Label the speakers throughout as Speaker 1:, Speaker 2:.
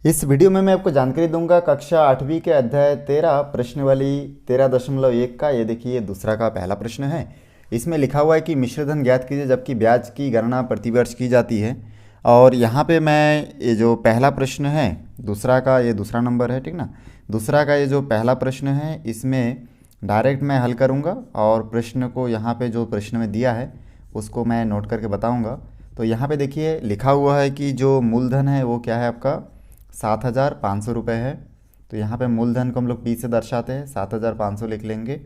Speaker 1: इस वीडियो में मैं आपको जानकारी दूंगा कक्षा 8वीं के अध्याय 13 प्रश्नावली 13.1 का। ये देखिए दूसरा का पहला प्रश्न है। इसमें लिखा हुआ है कि मिश्रधन ज्ञात कीजिए जबकि ब्याज की गणना प्रतिवर्ष की जाती है। और यहाँ पे मैं ये जो पहला प्रश्न है दूसरा का, ये दूसरा नंबर है, ठीक ना। दूसरा का ये जो पहला प्रश्न है इसमें डायरेक्ट मैं हल करूँगा और प्रश्न को यहाँ पे जो प्रश्न में दिया है उसको मैं नोट करके बताऊँगा। तो यहाँ पे देखिए लिखा हुआ है कि जो मूलधन है वो क्या है आपका 7,500 रुपये है। तो यहाँ पे मूलधन को हम लोग पी से दर्शाते हैं, 7,500 लिख लेंगे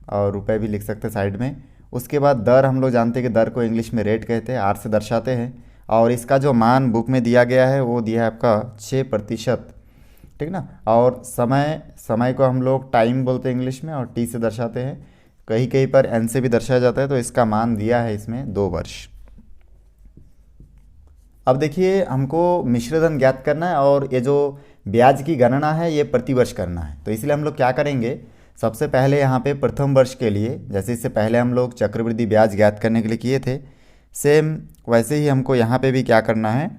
Speaker 1: और रुपए भी लिख सकते हैं साइड में। उसके बाद दर हम लोग जानते हैं कि दर को इंग्लिश में रेट कहते हैं, आर से दर्शाते हैं। और इसका जो मान बुक में दिया गया है वो दिया है आपका 6%, ठीक ना। और समय को हम लोग टाइम बोलते हैं इंग्लिश में और टी से दर्शाते हैं, कहीं कहीं पर एन से भी दर्शाया जाता है। तो इसका मान दिया है इसमें 2 वर्ष। अब देखिए हमको मिश्रधन ज्ञात करना है और ये जो ब्याज की गणना है ये प्रतिवर्ष करना है। तो इसलिए हम लोग क्या करेंगे, सबसे पहले यहाँ पे प्रथम वर्ष के लिए, जैसे इससे पहले हम लोग चक्रवृद्धि ब्याज ज्ञात करने के लिए किए थे, सेम वैसे ही हमको यहाँ पे भी क्या करना है,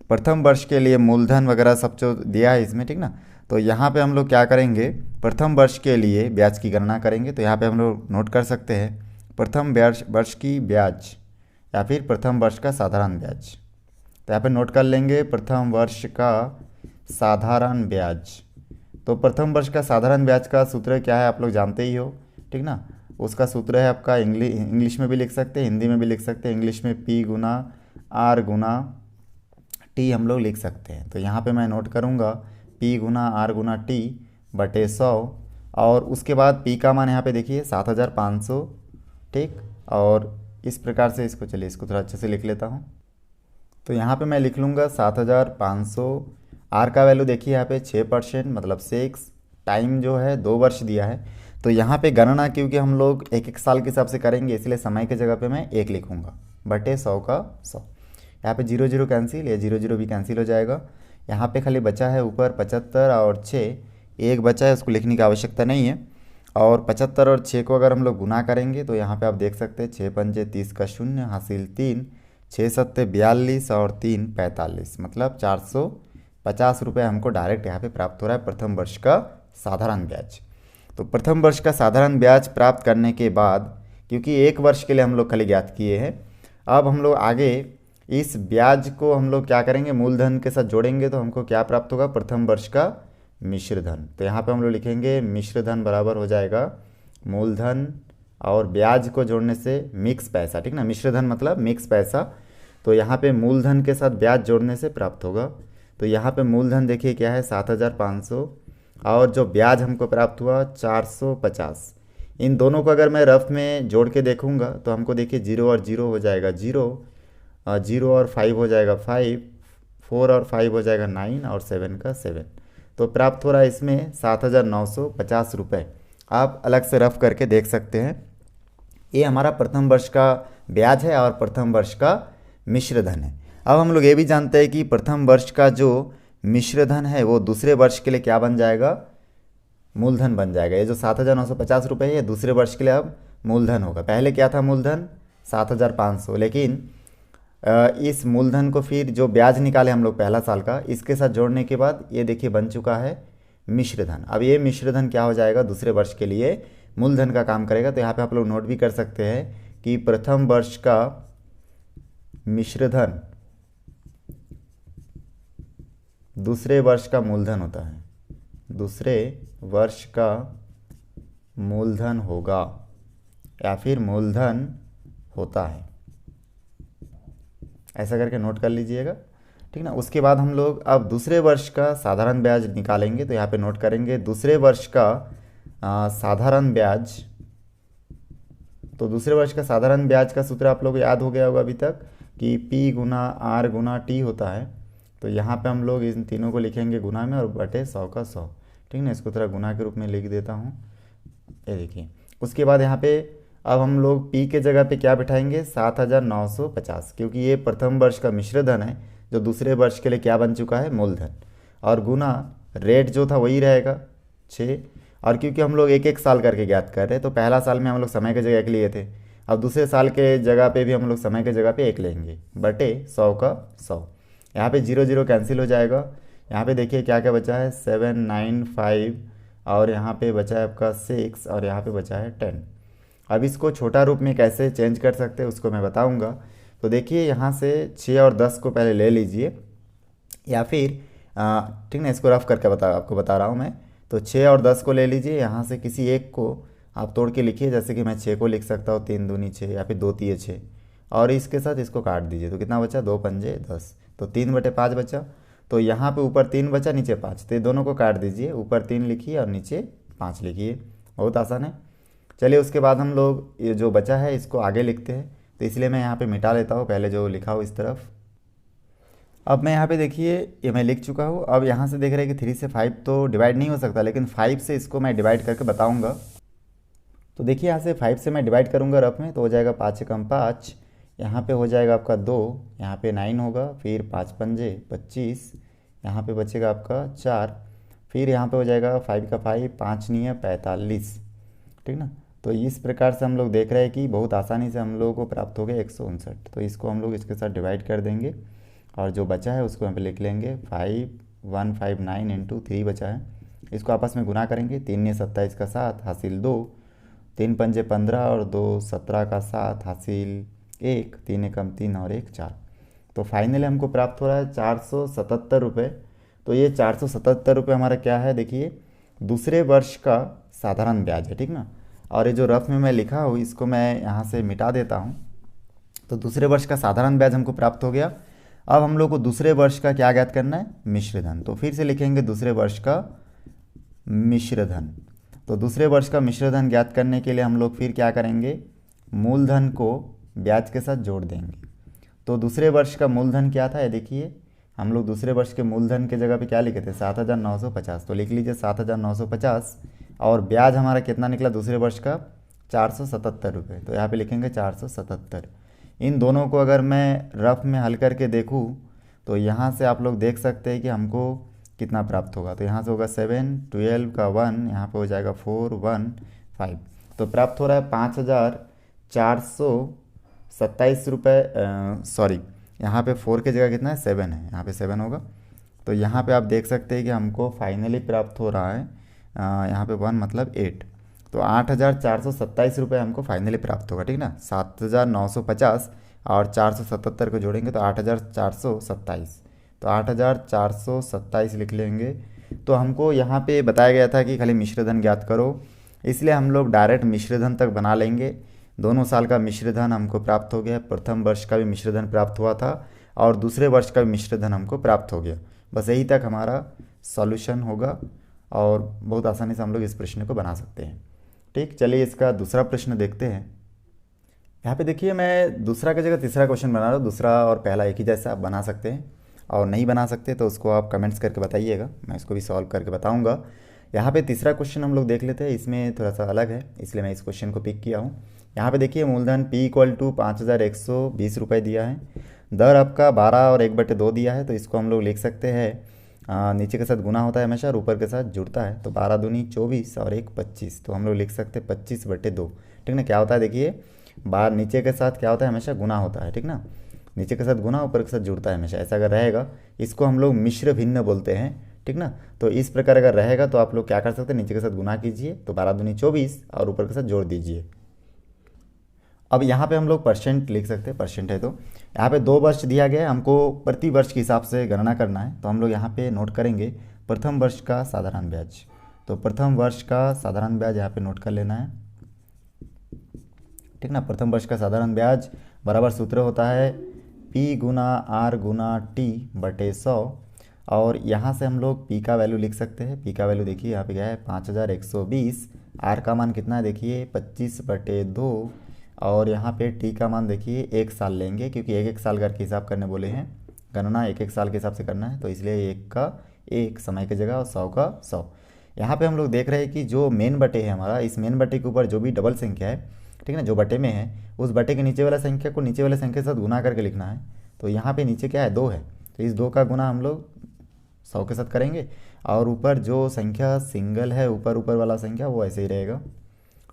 Speaker 1: प्रथम वर्ष के लिए मूलधन वगैरह सब जो दिया है इसमें, ठीक ना। तो यहाँ पे हम लोग क्या करेंगे, प्रथम वर्ष के लिए ब्याज की गणना करेंगे। तो यहाँ पे हम लोग नोट कर सकते हैं प्रथम वर्ष की ब्याज या फिर प्रथम वर्ष का साधारण ब्याज। तो यहाँ पे नोट कर लेंगे प्रथम वर्ष का साधारण ब्याज। तो प्रथम वर्ष का साधारण ब्याज का सूत्र क्या है आप लोग जानते ही हो, ठीक ना। उसका सूत्र है आपका इंग्लिश में भी लिख सकते हैं, हिंदी में भी लिख सकते हैं। इंग्लिश में P गुना R गुना T हम लोग लिख सकते हैं। तो यहाँ पे मैं नोट करूँगा P गुना R गुना T बटे 100। और उसके बाद P का मान यहाँ पे देखिए 7,500, ठीक। और इस प्रकार से इसको, चलिए इसको थोड़ा अच्छे से लिख लेता हूँ। तो यहाँ पे मैं लिख लूँगा 7,500। आर का वैल्यू देखिए यहाँ पे 6% मतलब 6, टाइम जो है 2 वर्ष दिया है। तो यहाँ पे गणना क्योंकि हम लोग एक एक साल के हिसाब से करेंगे इसलिए समय की जगह पे मैं 1 लिखूँगा बटे 100 का 100। यहाँ पे 0 0 कैंसिल, ये 0 0 भी कैंसिल हो जाएगा। यहाँ पे खाली बचा है ऊपर 75 और 6, एक बचा है, उसको लिखने की आवश्यकता नहीं है। और 75 और 6 को अगर हम लोग गुना करेंगे तो यहाँ पे आप देख सकते हैं 6 पंजे 30 का 0 हासिल 3, 6 सत्ते 42 और 3 45, मतलब 450 रुपये हमको डायरेक्ट यहाँ पे प्राप्त हो रहा है प्रथम वर्ष का साधारण ब्याज। तो प्रथम वर्ष का साधारण ब्याज प्राप्त करने के बाद, क्योंकि 1 वर्ष के लिए हम लोग खाली ज्ञात किए हैं, अब हम लोग आगे इस ब्याज को हम लोग क्या करेंगे, मूलधन के साथ जोड़ेंगे। तो हमको क्या प्राप्त होगा, प्रथम वर्ष का मिश्रधन। तो यहाँ पे हम लोग लिखेंगे मिश्रधन बराबर हो जाएगा मूलधन और ब्याज को जोड़ने से मिक्स पैसा, ठीक ना। मिश्रधन मतलब मिक्स पैसा। तो यहाँ पे मूलधन के साथ ब्याज जोड़ने से प्राप्त होगा। तो यहाँ पे मूलधन देखिए क्या है 7,500 और जो ब्याज हमको प्राप्त हुआ 450। इन दोनों को अगर मैं रफ में जोड़ के देखूँगा तो हमको देखिए 0 और 0 हो जाएगा 0, 0 और 5 हो जाएगा 5, 4 और 5 हो जाएगा 9 और 7 का 7। तो प्राप्त हो रहा है इसमें 7,950 रुपये। आप अलग से रफ करके देख सकते हैं। ये हमारा प्रथम वर्ष का ब्याज है और प्रथम वर्ष का मिश्रधन है। अब हम लोग ये भी जानते हैं कि प्रथम वर्ष का जो मिश्रधन है वो दूसरे वर्ष के लिए क्या बन जाएगा, मूलधन बन जाएगा। ये जो 7,950 रुपये है ये दूसरे वर्ष के लिए अब मूलधन होगा। पहले क्या था मूलधन 7,500, लेकिन इस मूलधन को फिर जो ब्याज निकाले हम लोग पहला साल का, इसके साथ जोड़ने के बाद ये देखिए बन चुका है मिश्रधन। अब ये मिश्रधन क्या हो जाएगा, दूसरे वर्ष के लिए मूलधन का काम करेगा। तो यहाँ पे आप लोग नोट भी कर सकते हैं कि प्रथम वर्ष का मिश्रधन दूसरे वर्ष का मूलधन होता है, दूसरे वर्ष का मूलधन होगा या फिर मूलधन होता है, ऐसा करके नोट कर लीजिएगा, ठीक ना। उसके बाद हम लोग अब दूसरे वर्ष का साधारण ब्याज निकालेंगे। तो यहाँ पे नोट करेंगे दूसरे वर्ष का साधारण ब्याज। तो दूसरे वर्ष का साधारण ब्याज का सूत्र आप लोग को याद हो गया होगा अभी तक कि P गुना R गुना T होता है। तो यहाँ पे हम लोग इन तीनों को लिखेंगे गुना में और बटे 100 का 100, ठीक ना। इसको थोड़ा गुना के रूप में लिख देता हूँ, ये देखिए। उसके बाद यहाँ पे अब हम लोग P के जगह पे क्या बिठाएंगे 7,950, क्योंकि ये प्रथम वर्ष का मिश्रधन है जो दूसरे वर्ष के लिए क्या बन चुका है, मूलधन। और गुना रेट जो था वही रहेगा 6। और क्योंकि हम लोग एक एक साल करके ज्ञात कर रहे हैं तो पहला साल में हम लोग समय की जगह के लिए थे, अब दूसरे साल के जगह पे भी हम लोग समय के जगह पे 1 लेंगे बटे 100 का 100। यहाँ पे 0 0 कैंसिल हो जाएगा। यहाँ पे देखिए क्या क्या बचा है, 7 9 5 और यहाँ पे बचा है आपका 6 और यहाँ पे बचा है 10। अब इसको छोटा रूप में कैसे चेंज कर सकते हैं उसको मैं बताऊँगा। तो देखिए यहाँ से 6 और 10 को पहले ले लीजिए, या फिर ठीक ना, इसको रफ करके आपको बता रहा हूँ मैं। तो 6 और 10 को ले लीजिए, यहाँ से किसी एक को आप तोड़ के लिखिए, जैसे कि मैं 6 को लिख सकता हूँ 3 दूनी 6 या फिर 2 तिये 6, और इसके साथ इसको काट दीजिए। तो कितना बचा, 2 पंजे 10, तो 3 बटे 5 बचा। तो यहाँ पे ऊपर 3 बचा नीचे 5, तो ये दोनों को काट दीजिए, ऊपर 3 लिखिए और नीचे 5 लिखिए। बहुत आसान है। चलिए उसके बाद हम लोग ये जो बचा है इसको आगे लिखते हैं। तो इसलिए मैं यहाँ पे मिटा लेता हूँ पहले जो लिखा हो इस तरफ। अब मैं यहाँ पे देखिए ये मैं लिख चुका हूँ। अब यहाँ से देख रहे हैं कि 3 से 5 तो डिवाइड नहीं हो सकता, लेकिन 5 से इसको मैं डिवाइड करके बताऊँगा। तो देखिए यहाँ से 5 से मैं डिवाइड करूँगा रफ में, तो हो जाएगा 5 एकम 5, यहाँ पे हो जाएगा आपका 2, यहाँ पे 9 होगा, फिर 5 पंजे 25, यहाँ पे बचेगा आपका 4, फिर यहाँ पे हो जाएगा 5 का 5, 5 नहीं है 45, ठीक ना। तो इस प्रकार से हम लोग देख रहे हैं कि बहुत आसानी से हम लोगों को प्राप्त हो गया 159। तो इसको हम लोग इसके साथ डिवाइड कर देंगे और जो बचा है उसको यहाँ पे लिख लेंगे 5159 इंटू 3 बचा है, इसको आपस में गुना करेंगे। 3 ने 27 का 7 हासिल 2, 3 पंजे 15 और 2 17 का 7 हासिल 1, 3 एकम 3 और 1 4। तो फाइनली हमको प्राप्त हो रहा है 477 रुपये। तो ये 477 रुपये हमारा क्या है, देखिए दूसरे वर्ष का साधारण ब्याज है, ठीक ना। और ये जो रफ में मैं लिखा हूँ इसको मैं यहाँ से मिटा देता हूँ। तो दूसरे वर्ष का साधारण ब्याज हमको प्राप्त हो गया। अब हम लोग को दूसरे वर्ष का क्या ज्ञात करना है, मिश्र धन। तो फिर से लिखेंगे दूसरे वर्ष का मिश्र धन। तो दूसरे वर्ष का मिश्र धन ज्ञात करने के लिए हम लोग फिर क्या करेंगे, मूलधन को ब्याज के साथ जोड़ देंगे। तो दूसरे वर्ष का मूलधन क्या था, ये देखिए हम लोग दूसरे वर्ष के मूलधन के जगह पे क्या लिखे थे, 7,950। तो लिख लीजिए 7,950 और ब्याज हमारा कितना निकला दूसरे वर्ष का, 477 रुपये। तो यहाँ पे लिखेंगे 477। इन दोनों को अगर मैं रफ में हल करके देखूँ तो यहाँ से आप लोग देख सकते हैं कि हमको कितना प्राप्त होगा। तो यहाँ से होगा 7 12 का 1, यहाँ पे हो जाएगा 4 1 5। तो प्राप्त हो रहा है 5,427 रुपये। सॉरी, यहाँ पे 4 की जगह कितना है, 7 है, यहाँ पे 7 होगा। तो यहाँ पे आप देख सकते हैं कि हमको फाइनली प्राप्त हो रहा है यहाँ पे 1 मतलब 8। तो 8,427 रुपये हमको फाइनली प्राप्त होगा, ठीक ना। 7,950 और 477 को जोड़ेंगे तो 8,427। तो 8,427 लिख लेंगे। तो हमको यहाँ पे बताया गया था कि खाली मिश्रधन ज्ञात करो, इसलिए हम लोग डायरेक्ट मिश्रधन तक बना लेंगे। दोनों साल का मिश्रधन हमको प्राप्त हो गया, प्रथम वर्ष का भी मिश्रधन प्राप्त हुआ था और दूसरे वर्ष का भी मिश्रधन हमको प्राप्त हो गया। बस यही तक हमारा सॉल्यूशन होगा और बहुत आसानी से हम लोग इस प्रश्न को बना सकते हैं। ठीक, चलिए इसका दूसरा प्रश्न देखते हैं। यहाँ पे देखिए मैं दूसरा की जगह तीसरा क्वेश्चन बना रहा हूँ। दूसरा और पहला एक ही जैसा आप बना सकते हैं, और नहीं बना सकते तो उसको आप कमेंट्स करके बताइएगा, मैं इसको भी सॉल्व करके बताऊँगा। यहाँ पे तीसरा क्वेश्चन हम लोग देख लेते हैं, इसमें थोड़ा सा अलग है इसलिए मैं इस क्वेश्चन को पिक किया हूँ। यहाँ पे देखिए मूलधन P = 5,120 रुपये दिया है, दर आपका 12 और 1/2 दिया है। तो इसको हम लोग लिख सकते हैं, नीचे के साथ गुना होता है हमेशा और ऊपर के साथ जुड़ता है। तो 12 दूनी 24 और 1 25, तो हम लोग लिख सकते हैं 25/2, ठीक ना। क्या होता है देखिए, बाहर नीचे के साथ क्या होता है, हमेशा गुना होता है, ठीक ना। नीचे के साथ गुना ऊपर के साथ जुड़ता है हमेशा, ऐसा अगर रहेगा इसको हम लोग मिश्र भिन्न बोलते हैं, ठीक ना। तो इस प्रकार अगर रहेगा तो आप लोग क्या कर सकते हैं, नीचे के साथ गुना कीजिए तो 12 दूनी 24 और ऊपर के साथ जोड़ दीजिए। अब यहाँ पे हम लोग परसेंट लिख सकते हैं, परसेंट है तो यहाँ पे 2 वर्ष दिया गया है, हमको प्रति वर्ष के हिसाब से गणना करना है। तो हम लोग यहाँ पे नोट करेंगे प्रथम वर्ष का साधारण ब्याज। तो प्रथम वर्ष का साधारण ब्याज यहाँ पे नोट कर लेना है, ठीक ना। प्रथम वर्ष का साधारण ब्याज बराबर सूत्र होता है P गुना R गुना T बटे 100। और यहाँ से हम लोग P का वैल्यू लिख सकते हैं। P का वैल्यू देखिए यहाँ पे क्या है 5,120, R का मान कितना है देखिए 25/2, और यहाँ पे T का मान देखिए 1 साल लेंगे, क्योंकि 1 साल करके हिसाब करने बोले हैं, गणना 1 साल के हिसाब से करना है। तो इसलिए 1 का 1 समय की जगह और 100 का 100। यहाँ पे हम लोग देख रहे हैं कि जो मेन बटे है हमारा, इस मेन बटे के ऊपर जो भी डबल संख्या है, ठीक है ना, जो बटे में है उस बटे के नीचे वाला संख्या को नीचे वाले संख्या के साथ गुना करके लिखना है। तो यहाँ पे नीचे क्या है 2 है, तो इस 2 का गुना हम लोग 100 के साथ करेंगे, और ऊपर जो संख्या सिंगल है ऊपर वाला संख्या वो ऐसे ही रहेगा।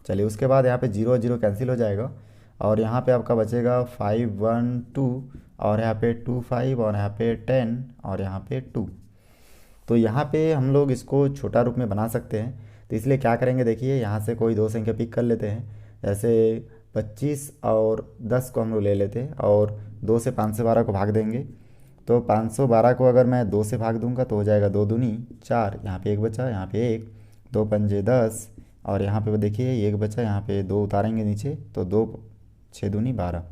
Speaker 1: चलिए उसके बाद यहाँ पे 0 0 कैंसिल हो जाएगा और यहाँ पे आपका बचेगा 512 और यहाँ पे 25 और यहाँ पे 10 और यहाँ पे 2। तो यहाँ पे हम लोग इसको छोटा रूप में बना सकते हैं। तो इसलिए क्या करेंगे, देखिए यहाँ से कोई दो संख्या पिक कर लेते हैं। जैसे 25 और 10 को हम लोग ले लेते हैं और 2 से 512 को भाग देंगे। तो 512 को अगर मैं 2 से भाग दूंगा तो हो जाएगा 2 दूनी 4, यहाँ पे 1 बचा, यहाँ पे 1, 2 पंजे 10 और यहाँ पे देखिए 1 बचा, यहाँ पे 2 उतारेंगे नीचे तो 2 6 दूनी 12।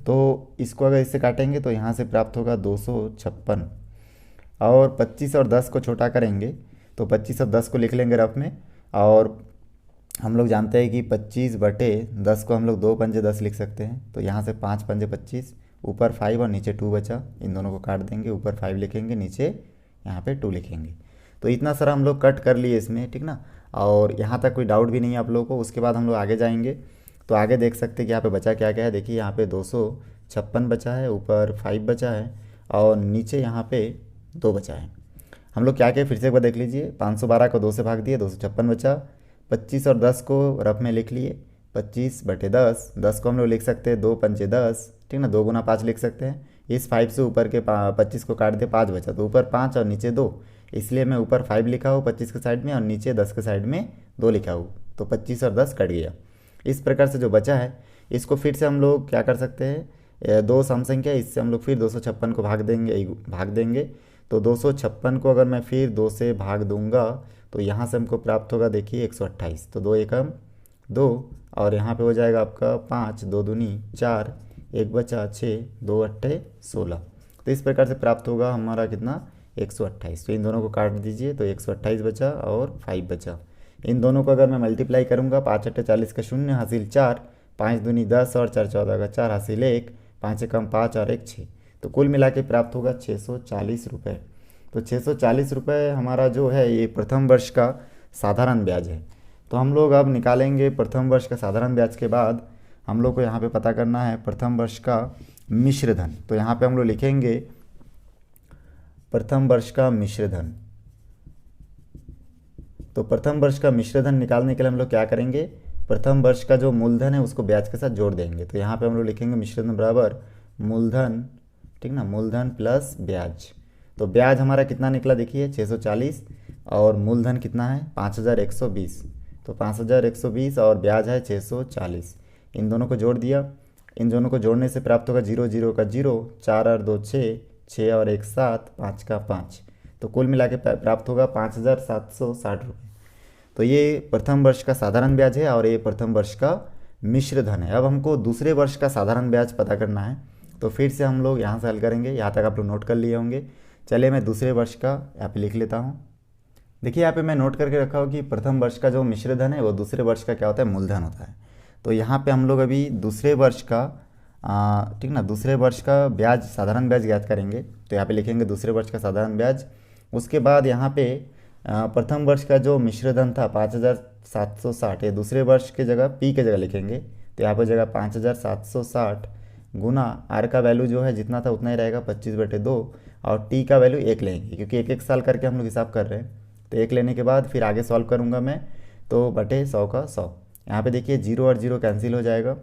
Speaker 1: तो इसको अगर इससे काटेंगे तो यहाँ से प्राप्त होगा 256। और 25 और 10 को छोटा करेंगे तो 25 और 10 को लिख लेंगे रफ में। और हम लोग जानते हैं कि 25/10 को हम लोग 2 पंजे 10 लिख सकते हैं। तो यहाँ से 5 पंजे 25, ऊपर 5 और नीचे 2 बचा, इन दोनों को काट देंगे, ऊपर 5 लिखेंगे, नीचे यहाँ पे 2 लिखेंगे। तो इतना सारा हम लोग कट कर लिए इसमें, ठीक ना। और यहाँ तक कोई डाउट भी नहीं है आप लोगों को। उसके बाद हम लोग आगे जाएंगे तो आगे देख सकते हैं कि यहाँ पे बचा क्या क्या है। देखिए यहाँ पे 256 बचा है, ऊपर 5 बचा है और नीचे यहाँ पे 2 बचा है। हम लोग क्या क्या फिर से एक बार देख लीजिए। 512 को 2 से भाग दिए, 256 बचा। 25 और 10 को रफ में लिख लिए, 25/10। 10 को हम लोग लिख सकते हैं 2 पंजे 10, ठीक ना, 2 गुना 5 लिख सकते हैं। इस 5 से ऊपर के 25 को काट दिए, 5 बचा, तो ऊपर 5 और नीचे 2, इसलिए मैं ऊपर 5 लिखा हूँ 25 के साइड में और नीचे 10 के साइड में 2 लिखा हूँ। तो 25 और 10 कट गया। इस प्रकार से जो बचा है इसको फिर से हम लोग क्या कर सकते हैं, 2 सम संख्या, इससे हम लोग फिर 256 को भाग देंगे। तो 256 को अगर मैं फिर 2 से भाग दूंगा तो यहाँ से हमको प्राप्त होगा, देखिए 128। तो 2 एकम 2 और यहाँ पे हो जाएगा आपका 5, 2 दूनी 4, 1 बचा 6, 2 अट्ठे 16। तो इस प्रकार से प्राप्त होगा हमारा कितना, 128। तो इन दोनों को काट दीजिए तो 128 बचा और 5 बचा। इन दोनों को अगर मैं मल्टीप्लाई करूँगा, 5 अट्ठे 40 का 0 हासिल 4, 5 दूनी 10 और 4 14 का 4 हासिल 1, 5 एकम 5 और 1 6। तो कुल मिला के प्राप्त होगा 640 रुपये। तो 640 रुपये हमारा जो है ये प्रथम वर्ष का साधारण ब्याज है। तो हम लोग अब निकालेंगे प्रथम वर्ष का साधारण ब्याज के बाद हम लोग को यहाँ पे पता करना है प्रथम वर्ष का मिश्र धन। तो यहाँ पे हम लोग लिखेंगे प्रथम वर्ष का मिश्र धन। तो प्रथम वर्ष का मिश्र धन निकालने के लिए हम लोग क्या करेंगे, प्रथम वर्ष का जो मूलधन है उसको ब्याज के साथ जोड़ देंगे। तो यहाँ पे हम लोग लिखेंगे मिश्र धन बराबर मूलधन, ठीक ना, मूलधन प्लस ब्याज। तो ब्याज हमारा कितना निकला, देखिए 640 और मूलधन कितना है 5120। तो 5120 और ब्याज है 640। इन दोनों को जोड़ दिया। इन दोनों को जोड़ने से प्राप्त होगा 0 0 का 0, 4 और 2 6, 6 और 1 7, 5 का 5। तो कुल मिला के प्राप्त होगा 5760 रुपये। तो ये प्रथम वर्ष का साधारण ब्याज है और ये प्रथम वर्ष का मिश्र धन है। अब हमको दूसरे वर्ष का साधारण ब्याज पता करना है। तो फिर से हम लोग यहाँ से हल करेंगे। यहाँ तक आप लोग नोट कर लिए होंगे। चलिए मैं दूसरे वर्ष का यहाँ पे लिख लेता हूँ। देखिए यहाँ पे मैं नोट करके रखा हूँ कि प्रथम वर्ष का जो मिश्र धन है वो दूसरे वर्ष का क्या होता है, मूलधन होता है। तो यहाँ पे हम लोग अभी दूसरे वर्ष का ठीक ना, दूसरे वर्ष का ब्याज साधारण ब्याज ज्ञात करेंगे। तो यहाँ पे लिखेंगे दूसरे वर्ष का साधारण ब्याज। उसके बाद यहाँ पे प्रथम वर्ष का जो मिश्र धन था 5760, ये दूसरे वर्ष के जगह पी के जगह लिखेंगे। तो यहाँ पर जगह 5760 गुना आर का वैल्यू जो है जितना था उतना ही रहेगा 25/2 और टी का वैल्यू 1 लेंगे क्योंकि एक एक साल करके हम लोग हिसाब कर रहे हैं। तो 1 लेने के बाद फिर आगे सॉल्व करूँगा मैं। तो बटे 100 का 100। यहाँ पे देखिए 0 और 0 कैंसिल हो जाएगा।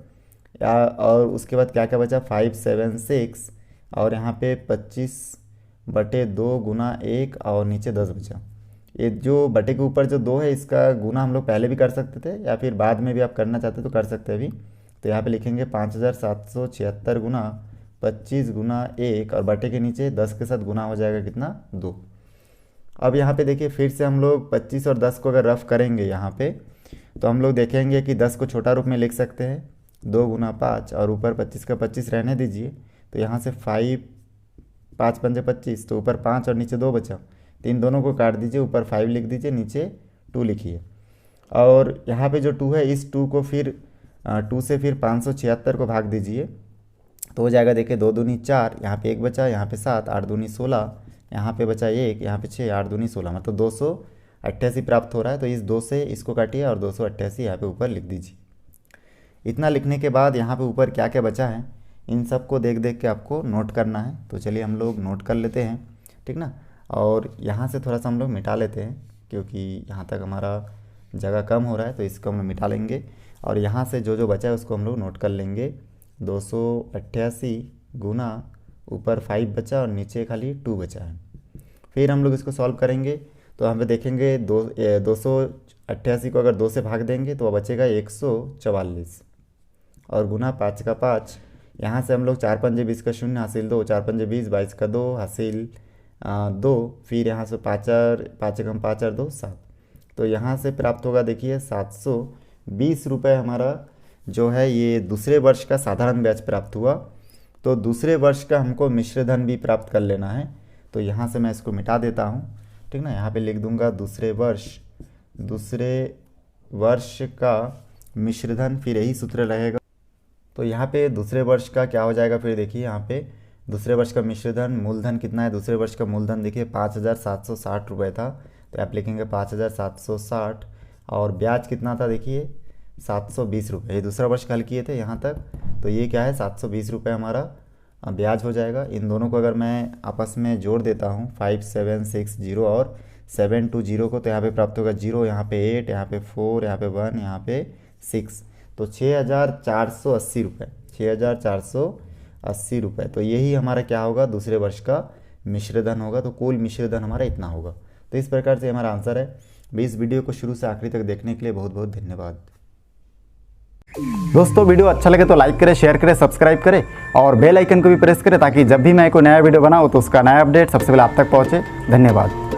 Speaker 1: और उसके बाद क्या क्या बचा, 576 और यहाँ पे 25/2 गुना 1 और नीचे 10 बचा। ये जो बटे के ऊपर जो 2 है इसका गुना हम लोग पहले भी कर सकते थे या फिर बाद में भी आप करना चाहते तो कर सकते हैं अभी। तो यहाँ पे लिखेंगे 5776 गुना 25 गुना 1 और बटे के नीचे 10 के साथ गुना हो जाएगा कितना, 2। अब यहाँ पे देखिए फिर से हम लोग 25 और 10 को अगर रफ करेंगे यहाँ पे तो हम लोग देखेंगे कि 10 को छोटा रूप में लिख सकते हैं, 2 गुना 5 और ऊपर 25 का 25 रहने दीजिए। तो यहाँ से 5 पंजे 25, तो ऊपर 5 और नीचे 2 बचा। तो इन दोनों को काट दीजिए, ऊपर 5 लिख दीजिए, नीचे 2 लिखिए। और यहाँ पे जो 2 है इस 2 को फिर 2 से फिर 576 को भाग दीजिए। तो हो जाएगा देखिए 2 दूनी 4, यहाँ पे 1 बचा, यहाँ पे 7, 8 दूनी 16, यहाँ पे बचा 1, यहाँ पे 6, 8 दूनी 16, मतलब 288 प्राप्त हो रहा है। तो इस 2 से इसको काटिए और 288 यहाँ पे ऊपर लिख दीजिए। इतना लिखने के बाद यहाँ पे ऊपर क्या क्या बचा है इन सब को देख देख के आपको नोट करना है। तो चलिए हम लोग नोट कर लेते हैं, ठीक ना। और यहाँ से थोड़ा सा हम लोग मिटा लेते हैं क्योंकि यहाँ तक हमारा जगह कम हो रहा है, तो इसको हम लोग मिटा लेंगे। और यहाँ से जो जो बचा है उसको हम लोग नोट कर लेंगे। 288 गुना ऊपर 5 बचा और नीचे खाली 2 बचा है। फिर हम लोग इसको सॉल्व करेंगे तो यहाँ पे देखेंगे 288 को अगर 2 से भाग देंगे तो बचेगा 144 और गुना 5 का 5। यहाँ से हम लोग 4 पंजे 20 का 0 हासिल 2, 4 पंजे 20, 22 का 2 हासिल 2। फिर यहाँ से 5 एकम 5 और 2 7। तो यहाँ से प्राप्त होगा देखिए 720 रुपये हमारा जो है ये दूसरे वर्ष का साधारण ब्याज प्राप्त हुआ। तो दूसरे वर्ष का हमको मिश्र धन भी प्राप्त कर लेना है। तो यहाँ से मैं इसको मिटा देता हूँ, ठीक ना। यहाँ पे लिख दूंगा दूसरे वर्ष का मिश्र धन, फिर यही सूत्र रहेगा। तो यहाँ पे दूसरे वर्ष का क्या हो जाएगा, फिर देखिए यहाँ पे दूसरे वर्ष का मिश्र धन मूलधन कितना है। दूसरे वर्ष का मूलधन देखिए 5760 रुपये था, तो आप लिखेंगे 5760 और ब्याज कितना था देखिए 720 रुपये। ये दूसरा वर्ष कल किए थे यहाँ तक, तो ये क्या है 720 रुपये हमारा ब्याज हो जाएगा। इन दोनों को अगर मैं आपस में जोड़ देता हूँ 5760 और 720 को, तो यहाँ पे प्राप्त होगा 0, यहाँ पे 8, यहाँ पे 4, यहाँ पे 1, यहाँ पे 6, तो 6480 रुपये, 6480 रुपये। तो यही हमारा क्या होगा दूसरे वर्ष का मिश्र धन होगा। तो कुल मिश्र धन हमारा इतना होगा। तो इस प्रकार से हमारा आंसर है। इस वीडियो को शुरू से आखिरी तक देखने के लिए बहुत बहुत धन्यवाद।
Speaker 2: दोस्तों वीडियो अच्छा लगे तो लाइक करें, शेयर करें, सब्सक्राइब करें और बेल आइकन को भी प्रेस करें ताकि जब भी मैं कोई नया वीडियो बनाऊं तो उसका नया अपडेट सबसे पहले आप तक पहुंचे। धन्यवाद।